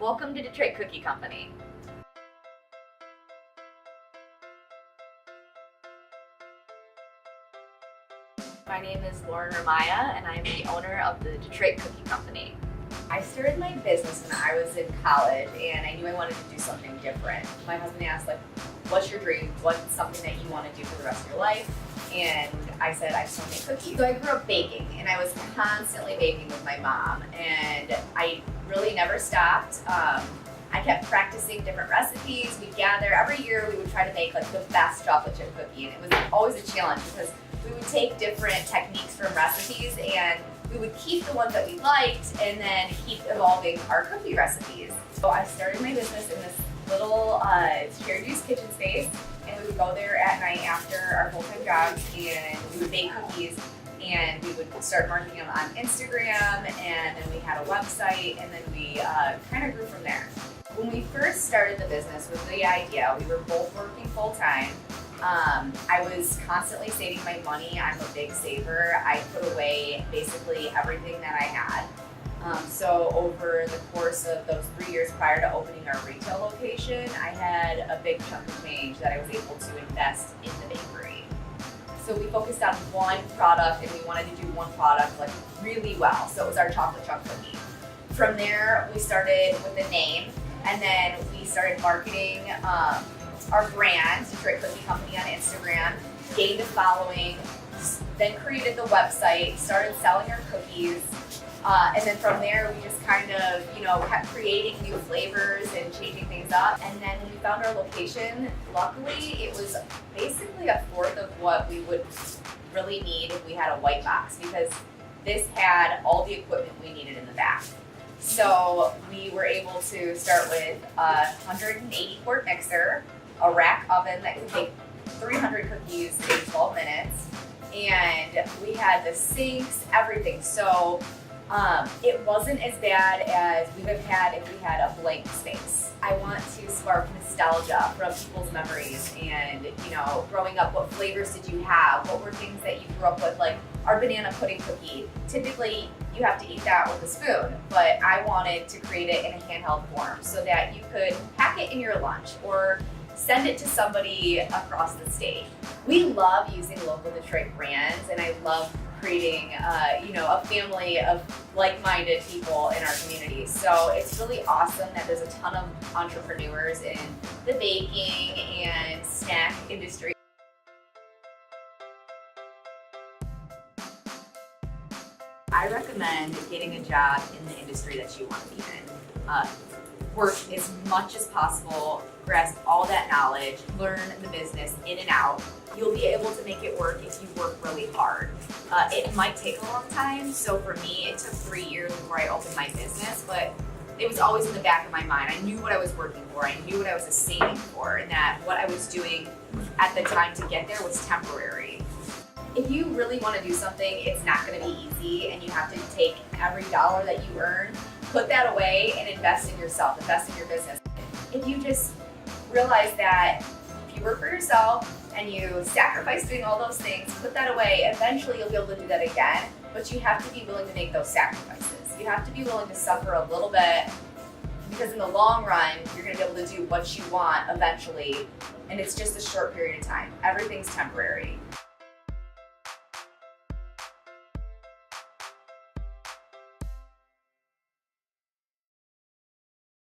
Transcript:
Welcome to Detroit Cookie Company. My name is Lauren Roumayah and I'm the owner of the Detroit Cookie Company. I started my business when I was in college and I knew I wanted to do something different. My husband asked, what's your dream? What's something that you want to do for the rest of your life? And I said, I just want to make cookies. So I grew up baking and I was constantly baking with my mom and I really never stopped. I kept practicing different recipes. We'd gather every year. We would try to make the best chocolate chip cookie, and it was always a challenge because we would take different techniques from recipes and we would keep the ones that we liked and then keep evolving our cookie recipes. So I started my business in this little shared use kitchen space, and we would go there at night after our full-time jobs and we would bake cookies. And we would start marketing them on Instagram, and then we had a website, and then we kind of grew from there. When we first started the business with the idea, we were both working full-time. I was constantly saving my money. I'm a big saver. I put away basically everything that I had. So over the course of those 3 years prior to opening our retail location, I had a big chunk of change that I was able to invest in the bakery. So we focused on one product and we wanted to do one product really well. So it was our chocolate chunk cookie. From there, we started with the name, and then we started marketing our brand, Detroit Cookie Company, on Instagram, gained a following, then created the website, started selling our cookies, and then from there we just kind of, kept creating new flavors and changing things up. And then when we found our location, luckily it was basically a fourth of what we would really need if we had a white box, because this had all the equipment we needed in the back. So we were able to start with a 180 quart mixer, a rack oven that could take 300 cookies in 12 minutes, and we had the sinks, everything. So it wasn't as bad as we would have had if we had a blank space. I want to spark nostalgia from people's memories and, growing up, what flavors did you have? What were things that you grew up with, like our banana pudding cookie? Typically, you have to eat that with a spoon, but I wanted to create it in a handheld form so that you could pack it in your lunch or send it to somebody across the state. We love using local Detroit brands, and I love creating a family of like-minded people in our community. So it's really awesome that there's a ton of entrepreneurs in the baking and snack industry. I recommend getting a job in the industry that you want to be in. Work as much as possible, grasp all that knowledge, learn the business in and out. You'll be able to make it work if you work really hard. It might take a long time, so for me it took 3 years before I opened my business, but it was always in the back of my mind. I knew what I was working for, I knew what I was saving for, and that what I was doing at the time to get there was temporary. If you really want to do something, it's not going to be easy, and you have to take every dollar that you earn, put that away, and invest in yourself, invest in your business. If you just realize that if you work for yourself and you sacrifice doing all those things, put that away, eventually you'll be able to do that again, but you have to be willing to make those sacrifices. You have to be willing to suffer a little bit, because in the long run, you're going to be able to do what you want eventually, and it's just a short period of time. Everything's temporary.